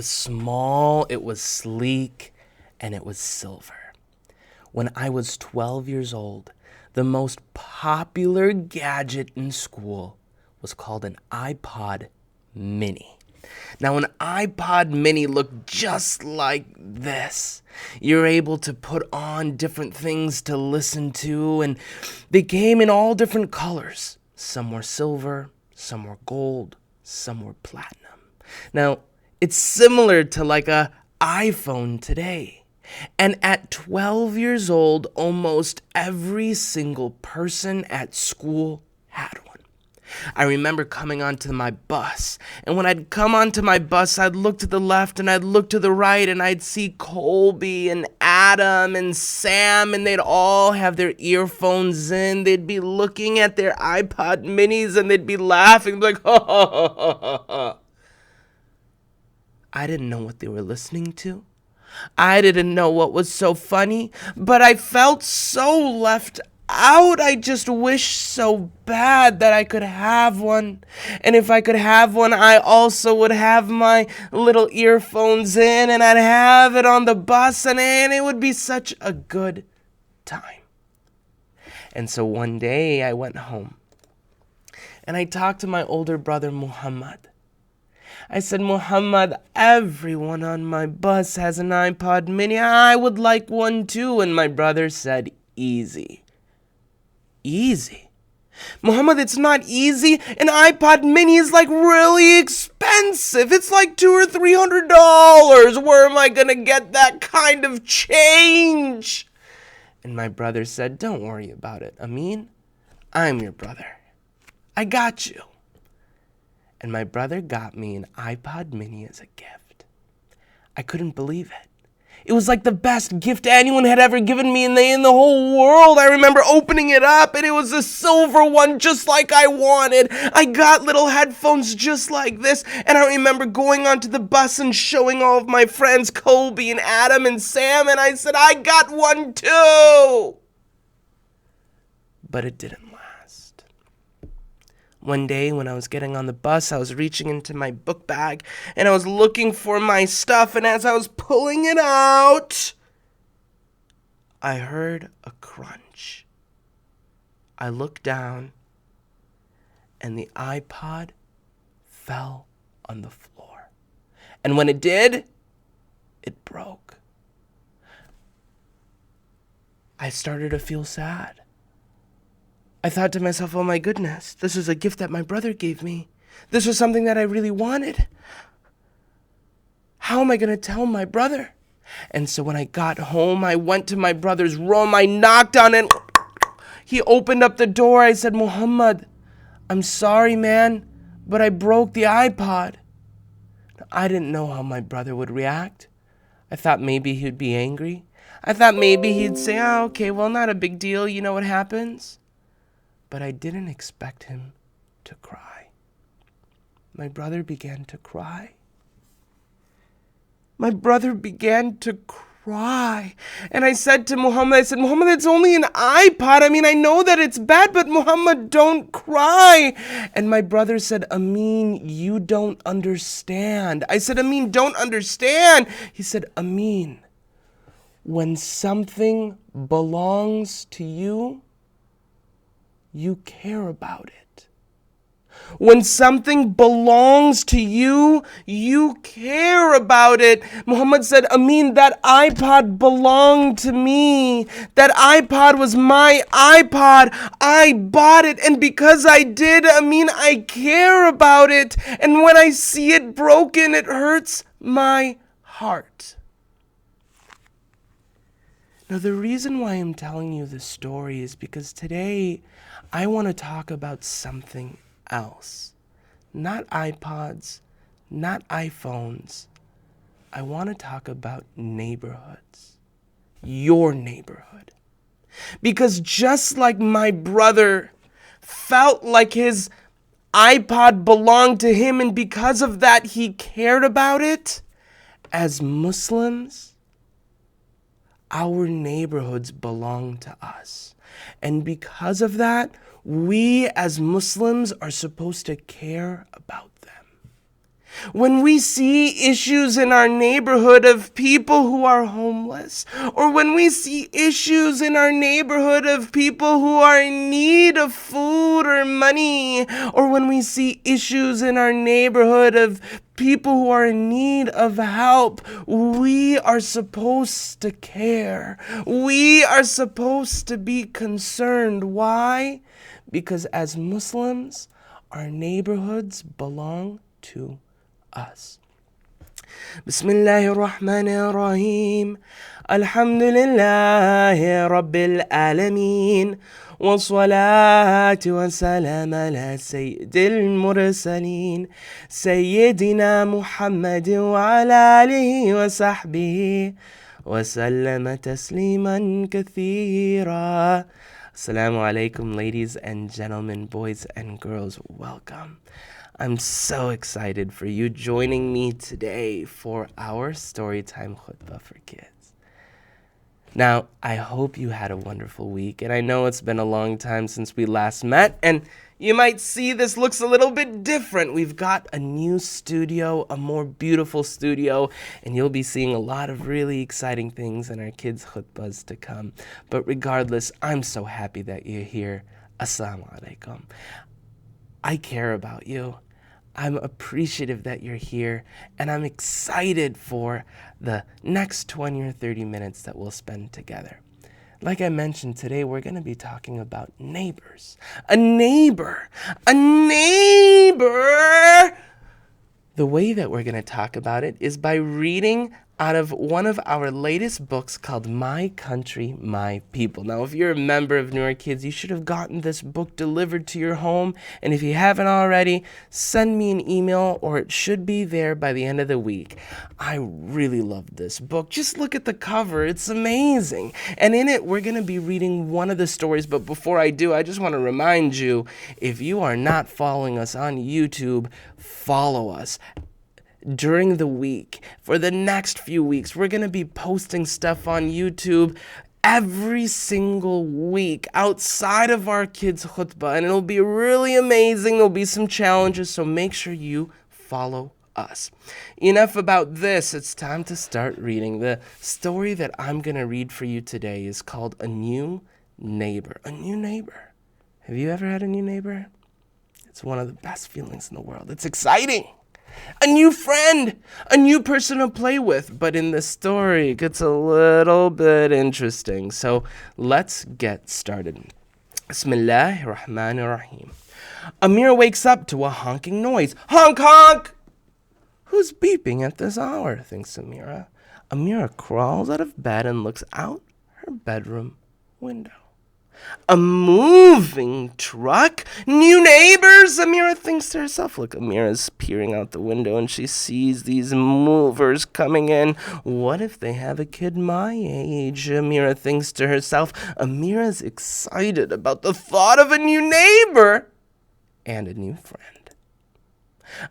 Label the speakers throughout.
Speaker 1: was small, it was sleek, and it was silver. When I was 12 years old, the most popular gadget in school was called an iPod Mini. Now, an iPod Mini looked just like this. You're able to put on different things to listen to, and they came in all different colors. Some were silver, some were gold, some were platinum. Now, it's similar to like a iPhone today. And at 12 years old, almost every single person at school had one. I remember coming onto my bus, and when I'd come onto my bus, I'd look to the left and I'd look to the right, and I'd see Colby and Adam and Sam, and they'd all have their earphones in. They'd be looking at their iPod minis, and they'd be laughing like, ha ha ha ha ha. I didn't know what they were listening to. I didn't know what was so funny, but I felt so left out. I just wished so bad that I could have one. And if I could have one, I also would have my little earphones in, and I'd have it on the bus, and it would be such a good time. And so one day I went home, and I talked to my older brother, Muhammad. I said, Muhammad, everyone on my bus has an iPod Mini. I would like one too. And my brother said, easy. Easy? Muhammad, it's not easy. An iPod Mini is like really expensive. It's like $200 or $300. Where am I going to get that kind of change? And my brother said, don't worry about it, Amin. I'm your brother. I got you. And my brother got me an iPod Mini as a gift. I couldn't believe it. It was like the best gift anyone had ever given me in the whole world. I remember opening it up, and it was a silver one just like I wanted. I got little headphones just like this, and I remember going onto the bus and showing all of my friends, Colby and Adam and Sam, and I said, I got one too. But it didn't last. One day when I was getting on the bus, I was reaching into my book bag and I was looking for my stuff, and as I was pulling it out, I heard a crunch. I looked down and the iPod fell on the floor. And when it did, it broke. I started to feel sad. I thought to myself, oh my goodness, this is a gift that my brother gave me. This was something that I really wanted. How am I going to tell my brother? And so when I got home, I went to my brother's room. I knocked on it. He opened up the door. I said, Muhammad, I'm sorry, man, but I broke the iPod. I didn't know how my brother would react. I thought maybe he'd be angry. I thought maybe he'd say, oh, okay, well, not a big deal. You know what happens? But I didn't expect him to cry. My brother began to cry. My brother began to cry. And I said to Muhammad, Muhammad, it's only an iPod. I mean, I know that it's bad, but Muhammad, don't cry. And my brother said, Amin, you don't understand. I said, Amin, don't understand. He said, Amin, when something belongs to you, you care about it. When something belongs to you, you care about it. Muhammad said, Amin, that iPod belonged to me. That iPod was my iPod. I bought it, and because I did, Amin, I care about it. And when I see it broken, it hurts my heart. Now, the reason why I'm telling you this story is because today I want to talk about something else. Not iPods, not iPhones. I want to talk about neighborhoods. Your neighborhood. Because just like my brother felt like his iPod belonged to him, and because of that he cared about it, as Muslims, our neighborhoods belong to us. And because of that, we as Muslims are supposed to care about them. When we see issues in our neighborhood of people who are homeless, or when we see issues in our neighborhood of people who are in need of food or money, or when we see issues in our neighborhood of people who are in need of help, we are supposed to care. We are supposed to be concerned. Why? Because as Muslims, our neighborhoods belong to us. Bismillahir Rahmanir Rahim. Alhamdulillahi Rabbil Alameen. والصلاة والسلام على سيد المرسلين سيدنا محمد وعلى آله وصحبه وسلم تسليما كثيرا. Assalamu alaikum, ladies and gentlemen, boys and girls, welcome. I'm so excited for you joining me today for our Storytime Khutba for kids. Now, I hope you had a wonderful week, and I know it's been a long time since we last met, and you might see this looks a little bit different. We've got a new studio, a more beautiful studio, and you'll be seeing a lot of really exciting things in our kids' khutbas to come. But regardless, I'm so happy that you're here. Assalamu alaikum. I care about you. I'm appreciative that you're here, and I'm excited for the next 20 or 30 minutes that we'll spend together. Like I mentioned, today we're going to be talking about neighbors. A neighbor! A neighbor! The way that we're going to talk about it is by reading out of one of our latest books called My Country, My People. Now, if you're a member of Noor Kids, you should have gotten this book delivered to your home. And if you haven't already, send me an email, or it should be there by the end of the week. I really love this book. Just look at the cover. It's amazing. And in it, we're going to be reading one of the stories. But before I do, I just want to remind you, if you are not following us on YouTube, follow us. During the week, for the next few weeks, we're going to be posting stuff on YouTube every single week outside of our kids' khutbah, and it'll be really amazing. There'll be some challenges, so make sure you follow us. Enough about this. It's time to start reading. The story that I'm going to read for you today is called A New Neighbor. A new neighbor. Have you ever had a new neighbor? It's one of the best feelings in the world. It's exciting. A new friend, a new person to play with. But in the story, it gets a little bit interesting. So let's get started. Bismillahir Rahmanir Rahim. Amira wakes up to a honking noise. Honk, honk! Who's beeping at this hour, thinks Amira. Amira crawls out of bed and looks out her bedroom window. A moving truck? New neighbors? Amira thinks to herself. Look, Amira's peering out the window and she sees these movers coming in. What if they have a kid my age? Amira thinks to herself. Amira's excited about the thought of a new neighbor and a new friend.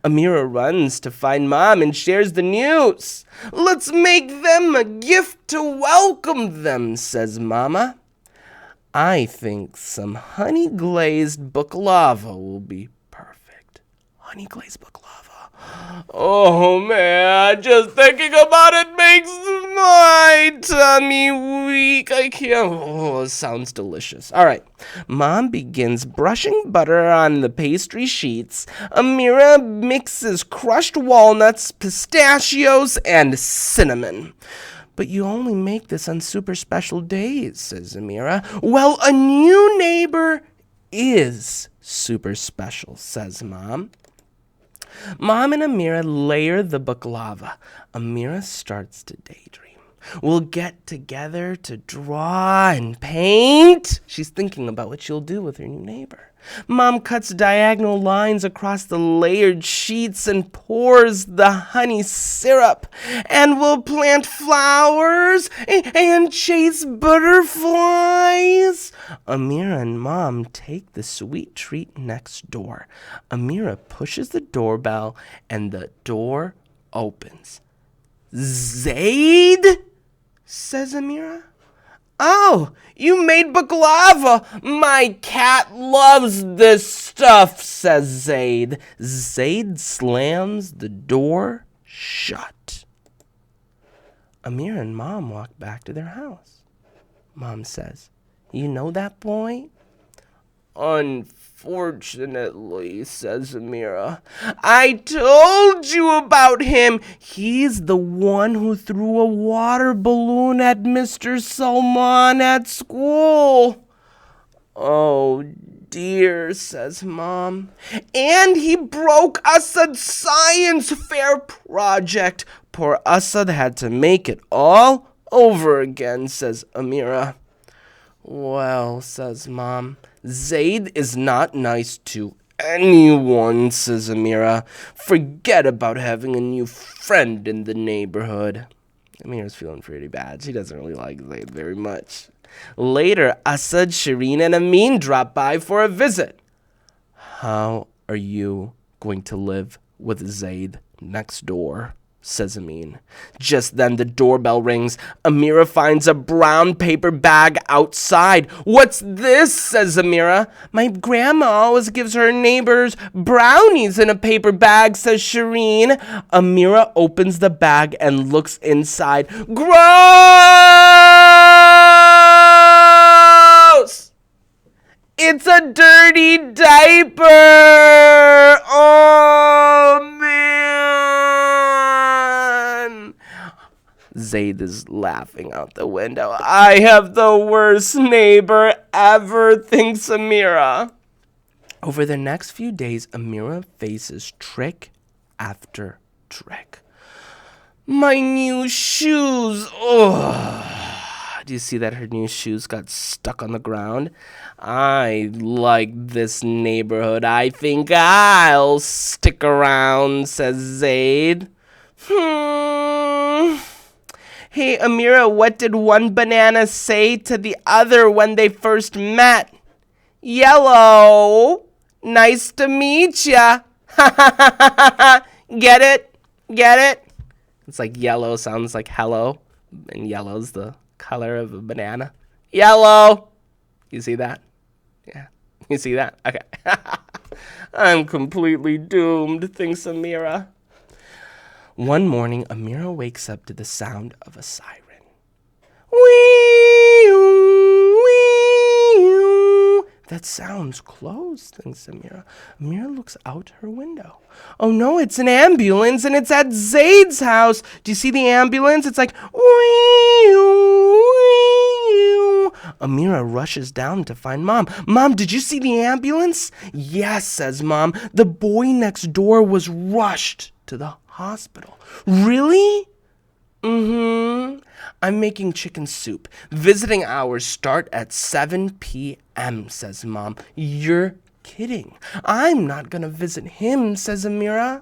Speaker 1: Amira runs to find Mom and shares the news. Let's make them a gift to welcome them, says Mama. I think some honey-glazed baklava will be perfect. Honey-glazed baklava. Oh, man, just thinking about it makes my tummy weak. I can't. Oh, it sounds delicious. All right. Mom begins brushing butter on the pastry sheets. Amira mixes crushed walnuts, pistachios, and cinnamon. But you only make this on super special days, says Amira. Well, a new neighbor is super special, says Mom. Mom and Amira layer the baklava. Amira starts to daydream. We'll get together to draw and paint. She's thinking about what she'll do with her new neighbor. Mom cuts diagonal lines across the layered sheets and pours the honey syrup. And we'll plant flowers and chase butterflies. Amira and Mom take the sweet treat next door. Amira pushes the doorbell and the door opens. Zaid? Says Amira. Oh, you made baklava. My cat loves this stuff, says Zaid. Zaid slams the door shut. Amira and Mom walk back to their house. Mom says, "You know that boy?" "Unfortunately," says Amira. "I told you about him. He's the one who threw a water balloon at Mr. Salman at school." "Oh dear," says Mom. "And he broke Asad's science fair project. Poor Asad had to make it all over again," says Amira. "Well," says Mom, "Zaid is not nice to anyone," says Amira. "Forget about having a new friend in the neighborhood." Amira's feeling pretty bad. She doesn't really like Zaid very much. Later, Asad, Shireen, and Amin drop by for a visit. "How are you going to live with Zaid next door?" says Amin. Just then the doorbell rings. Amira finds a brown paper bag outside. "What's this?" says Amira. "My grandma always gives her neighbors brownies in a paper bag," says Shireen. Amira opens the bag and looks inside. Gross! It's a dirty diaper! Oh, man! Zaid is laughing out the window. "I have the worst neighbor ever," thinks Amira. Over the next few days, Amira faces trick after trick. "My new shoes! Ugh." Do you see that her new shoes got stuck on the ground? "I like this neighborhood. I think I'll stick around," says Zaid. "Hey, Amira, what did one banana say to the other when they first met?" "Yellow. Nice to meet ya." Get it? Get it? It's like yellow sounds like hello, and yellow's the color of a banana. Yellow. You see that? Yeah. You see that? Okay. "I'm completely doomed," thinks Amira. One morning, Amira wakes up to the sound of a siren. That sounds close, thinks Amira. Amira looks out her window. Oh no, it's an ambulance and it's at Zaid's house. Do you see the ambulance? It's like, Amira rushes down to find Mom. "Mom, did you see the ambulance?" "Yes," says Mom. "The boy next door was rushed to the hospital." "Really?" "I'm making chicken soup. Visiting hours start at 7 p.m., says Mom. "You're kidding. I'm not going to visit him," says Amira.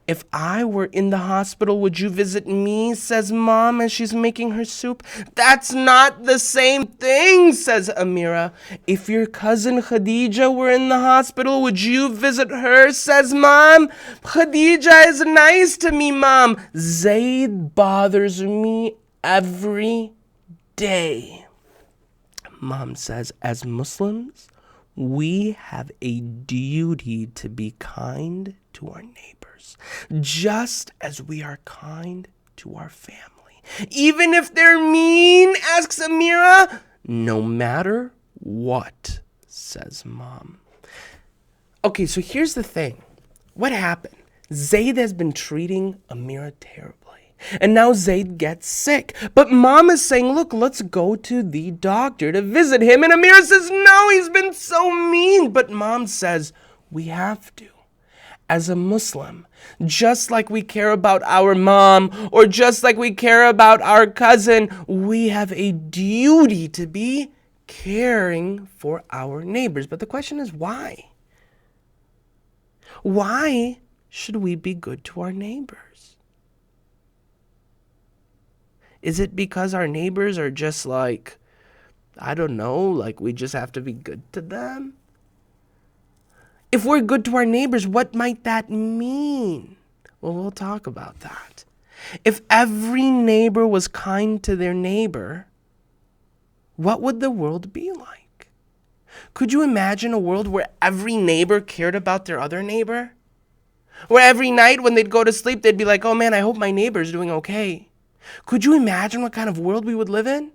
Speaker 1: "If I were in the hospital, would you visit me?" says Mom as she's making her soup. "That's not the same thing," says Amira. "If your cousin Khadija were in the hospital, would you visit her?" says Mom. "Khadija is nice to me, Mom. Zaid bothers me every day." Mom says, "As Muslims, we have a duty to be kind to our neighbors, just as we are kind to our family." "Even if they're mean?" asks Amira. "No matter what," says Mom. Okay, so here's the thing. What happened? Zaid has been treating Amira terribly. And now Zaid gets sick. But Mom is saying, "Look, let's go to the doctor to visit him." And Amira says, "No, he's been so mean." But Mom says, "We have to. As a Muslim, just like we care about our mom or just like we care about our cousin, we have a duty to be caring for our neighbors." But the question is, why? Why should we be good to our neighbors? Is it because our neighbors are just like, I don't know, like we just have to be good to them? If we're good to our neighbors, what might that mean? Well, we'll talk about that. If every neighbor was kind to their neighbor, what would the world be like? Could you imagine a world where every neighbor cared about their other neighbor? Where every night when they'd go to sleep, they'd be like, oh man, I hope my neighbor's doing okay. Could you imagine what kind of world we would live in?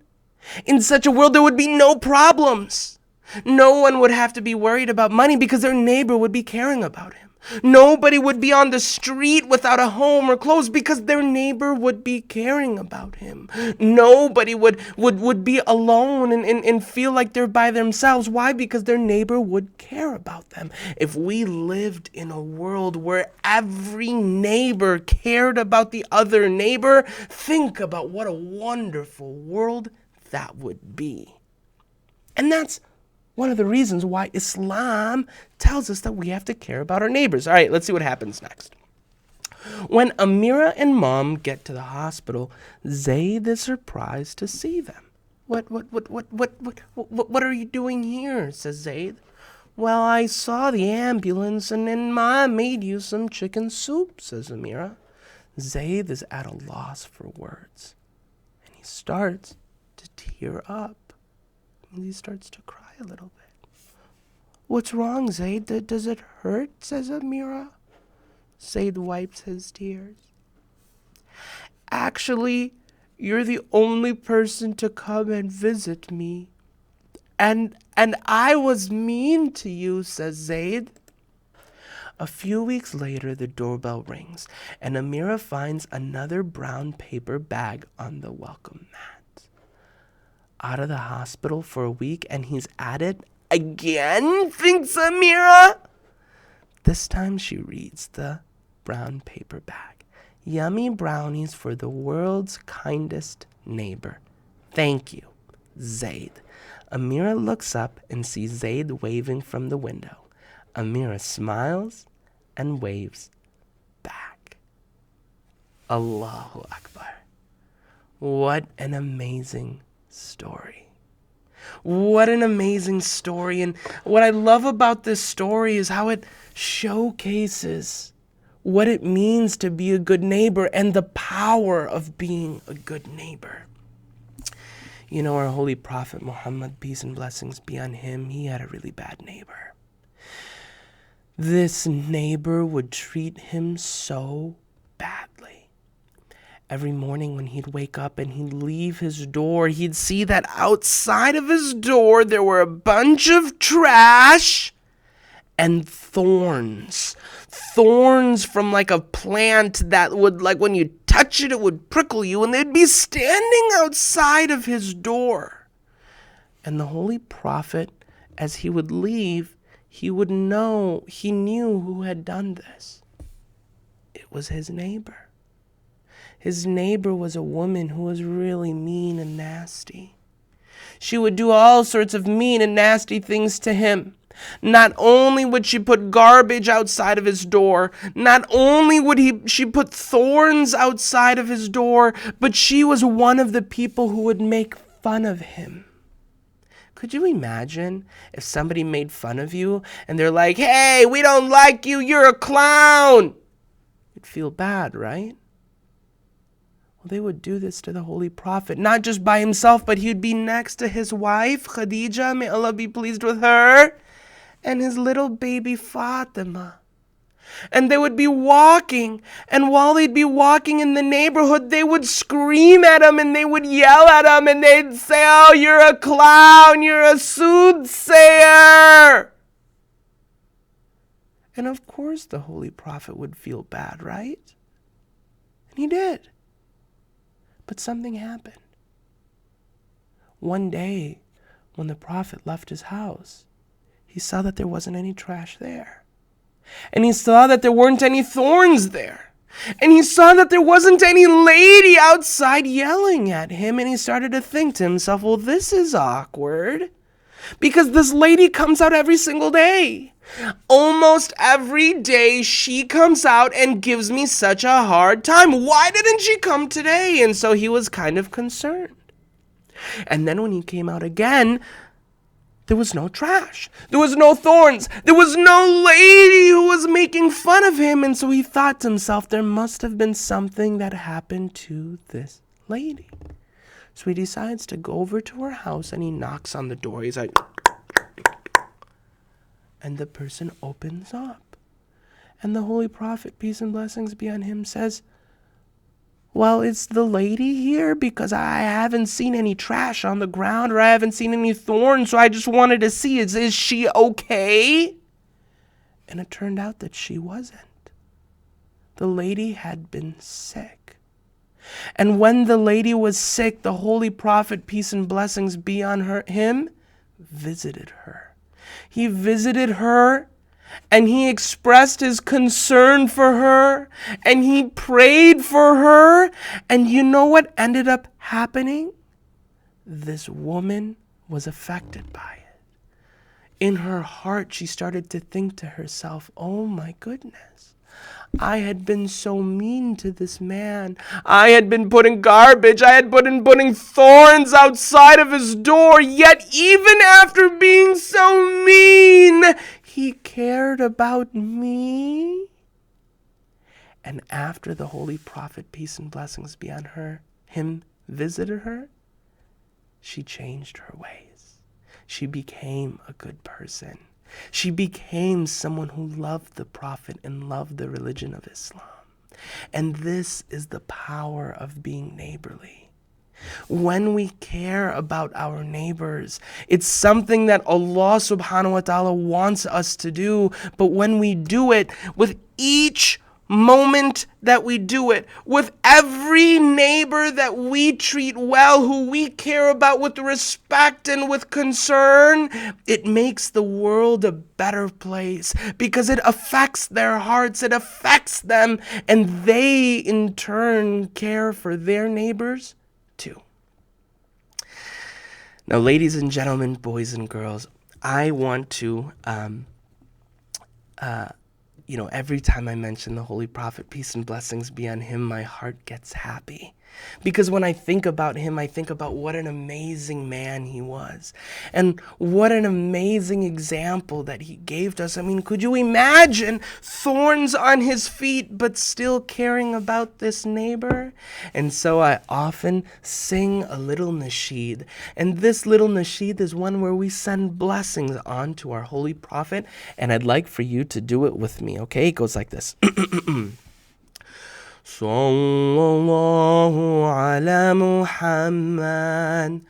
Speaker 1: In such a world, there would be no problems. No one would have to be worried about money because their neighbor would be caring about him. Nobody would be on the street without a home or clothes because their neighbor would be caring about him. Nobody would be alone and feel like they're by themselves. Why? Because their neighbor would care about them. If we lived in a world where every neighbor cared about the other neighbor, think about what a wonderful world that would be. And that's one of the reasons why Islam tells us that we have to care about our neighbors. All right, let's see what happens next. When Amira and Mom get to the hospital, Zaid is surprised to see them. What are you doing here? Says Zaid. Well, I saw the ambulance and Mom made you some chicken soup, says Amira. Zaid is at a loss for words, and he starts to tear up. And he starts to cry a little bit. What's wrong, Zaid? Does it hurt? Says Amira. Zaid wipes his tears. Actually, you're the only person to come and visit me. And I was mean to you, says Zaid. A few weeks later, the doorbell rings, and Amira finds another brown paper bag on the welcome mat. Out of the hospital for a week, and he's at it again, thinks Amira. This time she reads the brown paper bag. Yummy brownies for the world's kindest neighbor. Thank you, Zaid. Amira looks up and sees Zaid waving from the window. Amira smiles and waves back. Allahu Akbar. What an amazing story. What an amazing story. And what I love about this story is how it showcases what it means to be a good neighbor and the power of being a good neighbor. You know, our holy prophet Muhammad, peace and blessings be on him, he had a really bad neighbor. This neighbor would treat him so badly. Every morning when he'd wake up and he'd leave his door, he'd see that outside of his door there were a bunch of trash and thorns. Thorns from like a plant that would, like when you touch it, it would prickle you, and they'd be standing outside of his door. And the Holy Prophet, as he would leave, he knew who had done this. It was his neighbor. His neighbor was a woman who was really mean and nasty. She would do all sorts of mean and nasty things to him. Not only would she put garbage outside of his door, not only would she put thorns outside of his door, but she was one of the people who would make fun of him. Could you imagine if somebody made fun of you and they're like, hey, we don't like you, you're a clown? You'd feel bad, right? Well, they would do this to the Holy Prophet, not just by himself, but he'd be next to his wife, Khadija, may Allah be pleased with her, and his little baby Fatima. And they would be walking, and while they'd be walking in the neighborhood, they would scream at him, and they would yell at him, and they'd say, oh, you're a clown, you're a soothsayer. And of course the Holy Prophet would feel bad, right? And he did. But something happened. One day, when the Prophet left his house, he saw that there wasn't any trash there. And he saw that there weren't any thorns there. And he saw that there wasn't any lady outside yelling at him. And he started to think to himself, well, this is awkward. Because this lady comes out every single day. Almost every day she comes out and gives me such a hard time. Why didn't she come today? And so he was kind of concerned. And then when he came out again, there was no trash. There was no thorns. There was no lady who was making fun of him. And so he thought to himself, there must have been something that happened to this lady. So he decides to go over to her house and he knocks on the door. He's like, and the person opens up. And the Holy Prophet, peace and blessings be on him, says, well, is the lady here? Because I haven't seen any trash on the ground, or I haven't seen any thorns, so I just wanted to see, is she okay? And it turned out that she wasn't. The lady had been sick. And when the lady was sick, the Holy Prophet, peace and blessings be on him, visited her. He visited her and he expressed his concern for her and he prayed for her. And you know what ended up happening? This woman was affected by it. In her heart, she started to think to herself, oh my goodness, I had been so mean to this man. I had been putting garbage. I had been putting thorns outside of his door. Yet even after being so mean, he cared about me. And after the Holy Prophet, peace and blessings be on him visited her, she changed her ways. She became a good person. She became someone who loved the Prophet and loved the religion of Islam. And this is the power of being neighborly. When we care about our neighbors, it's something that Allah subhanahu wa ta'ala wants us to do. But when we do it, with each moment that we do it, with every neighbor that we treat well, who we care about with respect and with concern, it makes the world a better place because it affects their hearts, it affects them, and they in turn care for their neighbors too. Now, ladies and gentlemen, boys and girls, I want to every time I mention the Holy Prophet, peace and blessings be on him, my heart gets happy. Because when I think about him, I think about what an amazing man he was. And what an amazing example that he gave to us. I mean, could you imagine thorns on his feet, but still caring about this neighbor? And so I often sing a little nasheed. And this little nasheed is one where we send blessings on to our Holy Prophet. And I'd like for you to do it with me, okay? It goes like this. Sallallahu ala Muhammad,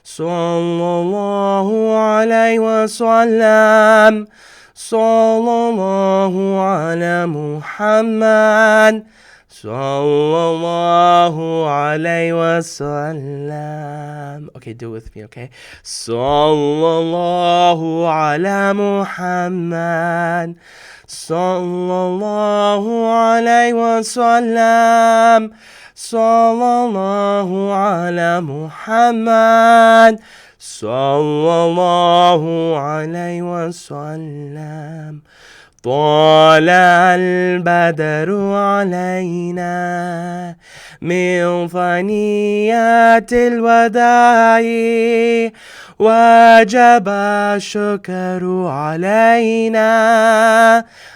Speaker 1: sallallahu alayhi wa sallam, sallallahu ala Muhammad, sallallahu alayhi wa sallam. Okay, do it with me, okay? Sallallahu ala Muhammad, sallallahu alayhi wa sallam, sallallahu ala Muhammad, sallallahu alayhi wa sallam. طلع البدر علينا من ثنيات الوداع وجب الشكر علينا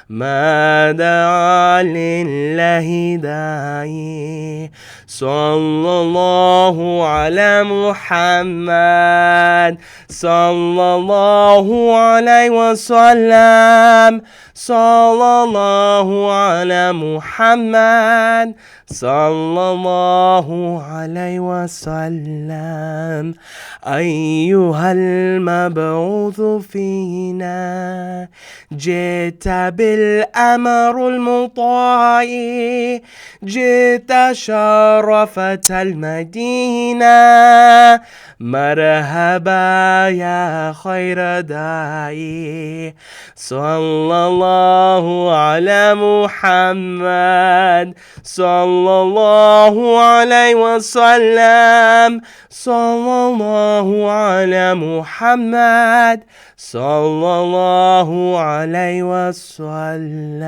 Speaker 1: ما دعا لله داعي صلى الله على محمد صلى الله عليه وسلم صلى الله على محمد صلى الله عليه وسلم أيها المبعوث فينا جئت بالأمر المطاع جئت شرفت المدينة مرحبا يا خير داعي صلى الله على محمد صلى الله عليه وسلم صلى الله على محمد صلى الله عليه وسلم.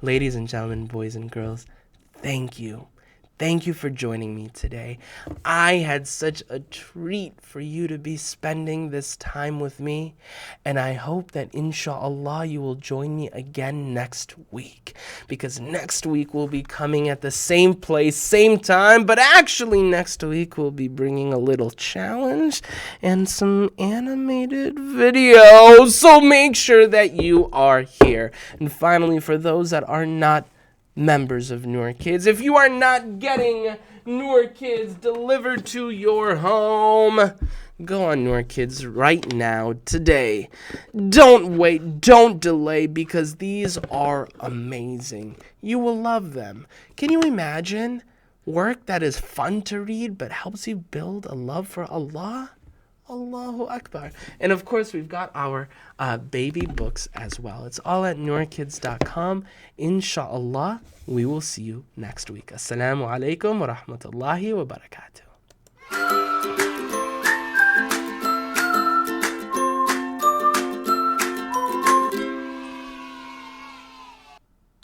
Speaker 1: Ladies and gentlemen, boys and girls, thank you. thank you for joining me today. I had such a treat for you to be spending this time with me, and I hope that inshallah you will join me again next week, because next week we'll be coming at the same place, same time, but actually next week we'll be bringing a little challenge and some animated videos, so make sure that you are here. And finally, for those that are not members of Noor Kids, if you are not getting Noor Kids delivered to your home, go on Noor Kids right now, today. Don't wait, don't delay, because these are amazing. You will love them. Can you imagine work that is fun to read but helps you build a love for Allah? Allahu Akbar. And of course, we've got our baby books as well. It's all at noorkids.com. Inshallah, we will see you next week. Assalamu alaikum wa rahmatullahi wa barakatuh.